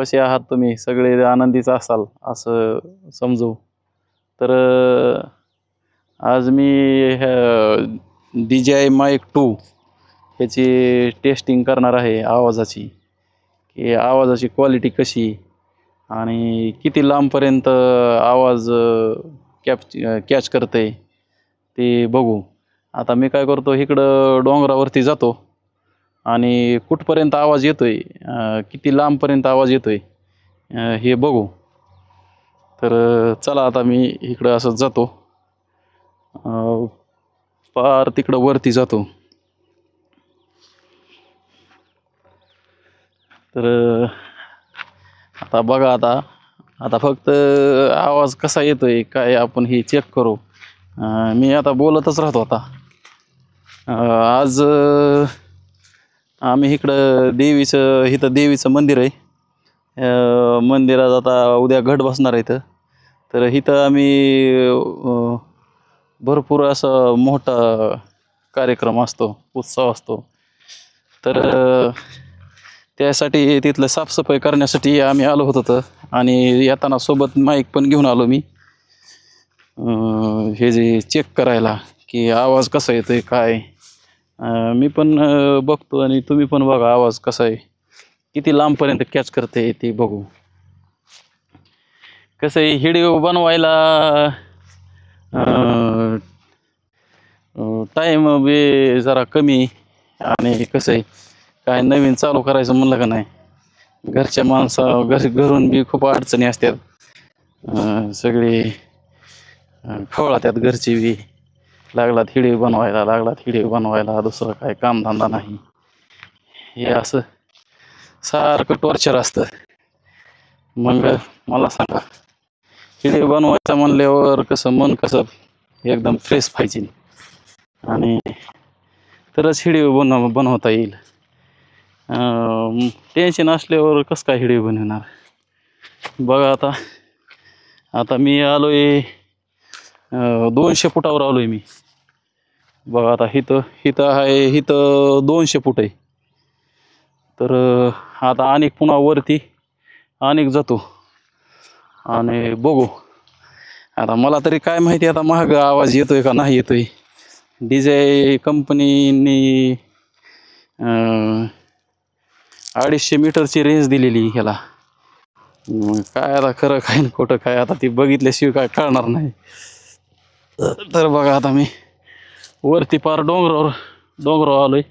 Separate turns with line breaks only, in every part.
कसे आहात तुम्ही सगळे आनंदीच असाल असं समजू. तर आज मी DJI Mic 2 ह्याची टेस्टिंग करणार आहे आवाजाची, की आवाजाची क्वालिटी कशी आणि किती लांबपर्यंत आवाज कॅच करते ते बघू. आता मी काय करतो, इकडं डोंगरावरती जातो आणि कुठपर्यंत आवाज येतोय, किती लांबपर्यंत आवाज येतोय हे बघू. तर चला आता मी इकडं असंच जातो, पार तिकडं वरती जातो. तर आता बघा, आता फक्त आवाज कसा येतोय काय आपण हे चेक करू. मी आता बोलतच राहतो. आता आज आम्ही इकडं इथं देवीचं मंदिर आहे. मंदिरात आता उद्या घट बसणार आहे. तर इथं आम्ही भरपूर असं मोठा कार्यक्रम असतो, उत्सव असतो. तर त्यासाठी तिथलं साफसफाई करण्यासाठी आम्ही आलो होतो. आणि येताना सोबत माईक पण घेऊन आलो मी, हे जे चेक करायला की आवाज कसा येतोय काय. मी पण बघतो आणि तुम्ही पण बघा आवाज कसा आहे, किती लांबपर्यंत कॅच करते ते बघू. कसं आहे, व्हिडिओ बनवायला टाईम बी जरा कमी, आणि कसं आहे काय नवीन चालू करायचं म्हणलं का नाही, घरच्या घरून बी खूप अडचणी असतात. सगळी खवळात्यात घरची बी, लागलात व्हिडिओ बनवायला दुसरं काय कामधंदा नाही. हे असं सारखं टॉर्चर असतं. मग मला सांगा, व्हिडिओ बनवायचा म्हणल्यावर मन कसं एकदम फ्रेश पाहिजे, आणि तरच व्हिडिओ बनवता येईल. टेन्शन असल्यावर कसं काय व्हिडिओ बनवणार. बघा आता मी आलोय 200 फुटावर आलोय मी. बघा आता इथं 200 फूट आहे. तर आता अनेक पुन्हा वरती जातो आणि बघू. आता मला तरी काय माहिती आता महाग आवाज येतोय का नाही येतोय. DJI कंपनीने 250 मीटरची रेंज दिलेली ह्याला. काय आता खरं काय खोटं काय आता ती बघितल्याशिवाय काय कळणार नाही. तर बघा आता मी वरती पार डोंगरावर आलोय.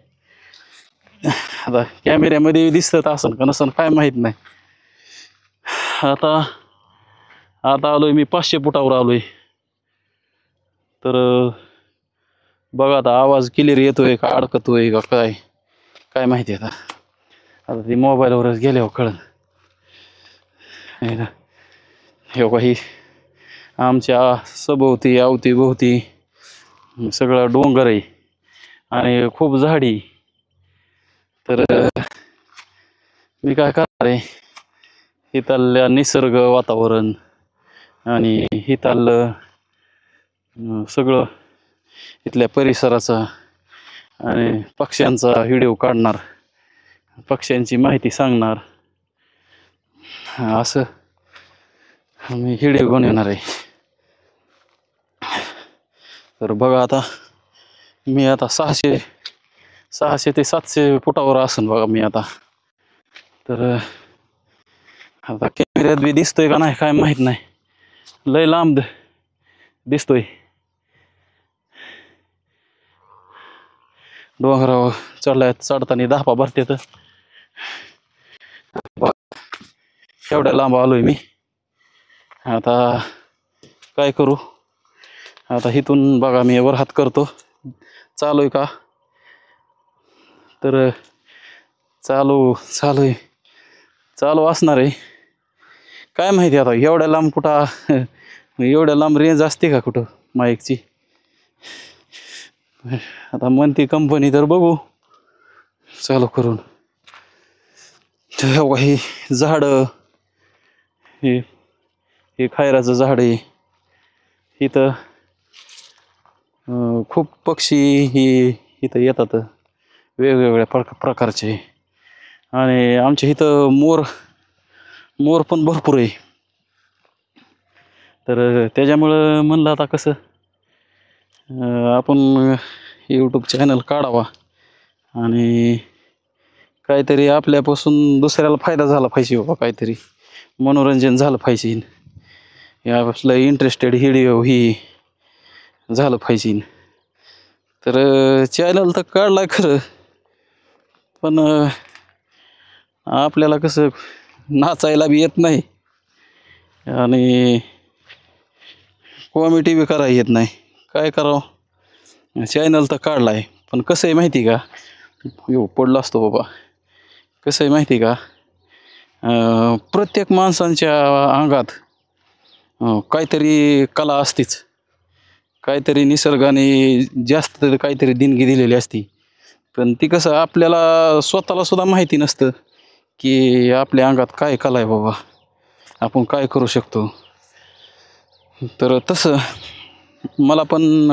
आता कॅमेऱ्यामध्ये दिसत असन का नसन काय माहित नाही. आता आलोय मी 500 फुटावर आलोय. तर बघा आता आवाज क्लिअर येतोय का अडकतोय का काय माहिती. आता ती मोबाईलवरच गेल्यावर कळलं. हे काही आमच्या सभोवती अवतीभोवती सगळं डोंगर आहे आणि खूप झाडी. तर मी काय करणार आहे, इथलं निसर्ग वातावरण आणि इथलं सगळं इथल्या परिसराचा आणि पक्ष्यांचा व्हिडिओ काढणार, पक्ष्यांची माहिती सांगणार, असं मी व्हिडिओ बनवणार आहे. तर बघा आता मी 600 ते 700 फुटावर असेल बघा मी आता. तर आता कॅमेऱ्यात बी दिसतोय का नाही काय माहित नाही, लय लांब दिसतोय. डोंगरावर चढताना धापा भरते. तर एवढ्या लांब आलोय मी. आता काय करू, आता इथून बघा मी वर हात करतो, चालू आहे का. तर चालू असणार आहे काय माहिती. आता एवढ्या लांब रेंज असते का कुठं माईकची. आता म्हणते कंपनी, तर बघू चालू करून. हे झाड, हे खायराचं झाड आहे. इथं खूप पक्षी इथं येतात वेगवेगळ्या प्रकारचे. आणि आमच्या इथं मोर पण भरपूर आहे. तर त्याच्यामुळं म्हणलं आता कसं आपण यूट्यूब चॅनल काढावा आणि काहीतरी आपल्यापासून दुसऱ्याला फायदा झाला पाहिजे बाबा, काहीतरी मनोरंजन झालं पाहिजे, या आपलं इंटरेस्टेड व्हिडिओ ही झालं पाहिजे. तर चॅनल तर काढलाय खरं, पण आपल्याला कसं नाचायला बी येत नाही आणि कॉमेडी बी करायला येत नाही. काय करावं? चॅनल तर काढलाय, पण कसं आहे माहिती का, पडला असतो बाबा. कसं आहे माहिती का, प्रत्येक माणसांच्या अंगात काहीतरी कला असतीच, काहीतरी निसर्गाने जास्त काहीतरी देणगी दिलेली असती. पण ती कसं आपल्याला स्वतःला सुद्धा माहिती नसतं की आपल्या अंगात काय कला आहे बाबा, आपण काय करू शकतो. तर तसं मला पण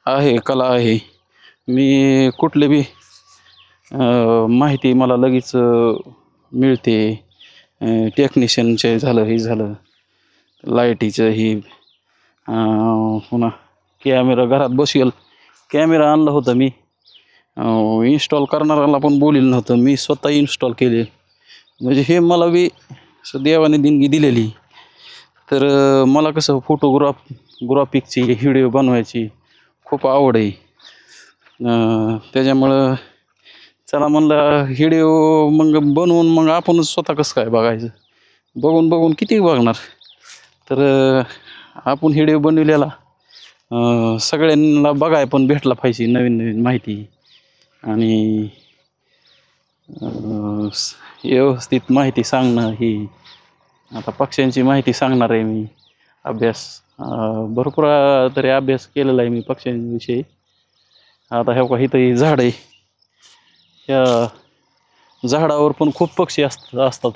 आहे, कला आहे. मी कुठले बी माहिती मला लगेच मिळते. टेक्निशियनचे झालं, हे झालं, लाईटीचं ही, पुन्हा कॅमेरा घरात बसेल. कॅमेरा आणला होता मी, इन्स्टॉल करणाऱ्याला पण बोलेलं नव्हतं, मी स्वतः इन्स्टॉल केले. म्हणजे हे मला बी देवाने देणगी दिलेली. तर मला कसं ग्राफिकची व्हिडिओ बनवायची खूप आवड आहे. त्याच्यामुळं चला म्हणलं व्हिडिओ मग बनवून मग आपणच स्वतः कसं काय बघायचं, बघून बघून किती बघणार. तर आपण व्हिडिओ बनवलेला सगळ्यांना बघाय पण भेटला पाहिजे, नवीन नवीन माहिती आणि व्यवस्थित माहिती सांगणं. ही आता पक्ष्यांची माहिती सांगणार आहे मी. अभ्यास भरपूर तरी अभ्यास केलेला आहे मी पक्ष्यांविषयी. आता हे का इथं झाड आहे, त्या झाडावर पण खूप पक्षी असतात.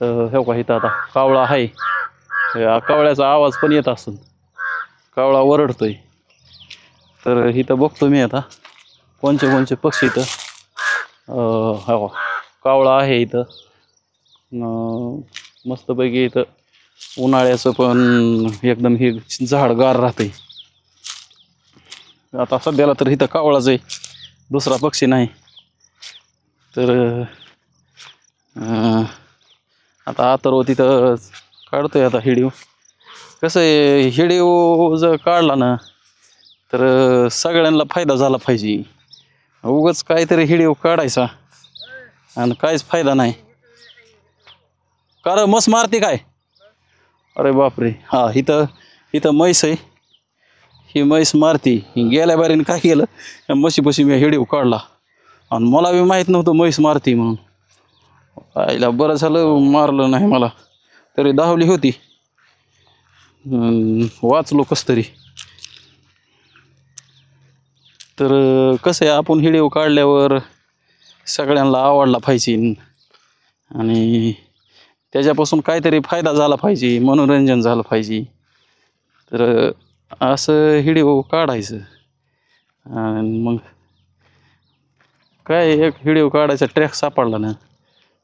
तर हे का इथं आता कावळा आहे, कावळ्याचा आवाज पण येत असेल, कावळा ओरडतोय. तर इथं बघतो मी आता कोणचे कोणचे पक्षी इथं. हो, कावळा आहे इथं. मस्तपैकी इथं उन्हाळ्याचं पण एकदम हे झाड गार राहते. आता सध्याला तर इथं कावळाच आहे, दुसरा पक्षी नाही. तर आता आतर्व तिथं काढतोय आता व्हिडिओ. कसं आहे, व्हिडिओ जर काढला ना तर सगळ्यांना फायदा झाला पाहिजे. उगाच काहीतरी व्हिडिओ काढायचा आणि काहीच फायदा नाही. कारण मस मारते काय, अरे बापरे. हा, इथं म्हैस आहे, ही म्हैस मारती. गेल्या बारीने काय केलं, म्हशीपाशी मी व्हिडिओ काढला आणि मला बी माहीत नव्हतं म्हैस मारती म्हणून. आईला बरं झालं मारलं नाही मला, तरी धावली होती. वाचलो कस तरी. तर कसं आहे, आपण व्हिडिओ काढल्यावर सगळ्यांना आवडला पाहिजे आणि त्याच्यापासून काहीतरी फायदा झाला पाहिजे, मनोरंजन झालं पाहिजे. तर असं व्हिडिओ काढायचं आणि मग काय, एक व्हिडिओ काढायचा ट्रॅक सापडला ना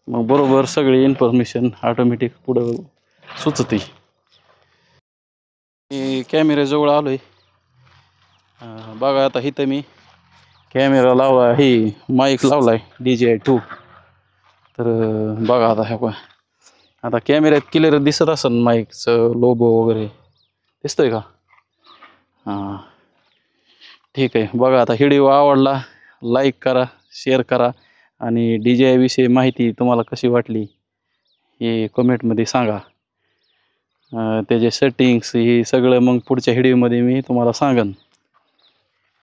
मग बरोबर सगळी इन्फॉर्मेशन ऑटोमॅटिक पुढं सुचते. मी कॅमेऱ्याजवळ आलोय. बघा आता इथं मी कॅमेरा लावला, हे माईक लावलाय DJI-2. तर बघा आता, हे आता कॅमेऱ्यात क्लिअर दिसत असेल माईकचं लोगो वगैरे दिसतोय का? हां, ठीक आहे. बघा आता व्हिडिओ आवडला, लाईक करा, शेअर करा आणि DJI विषयी माहिती तुम्हाला कशी वाटली हे कमेंटमध्ये सांगा. त्याचे सेटिंग्स हे सगळं मग पुढच्या व्हिडिओमध्ये मी तुम्हाला सांगेन.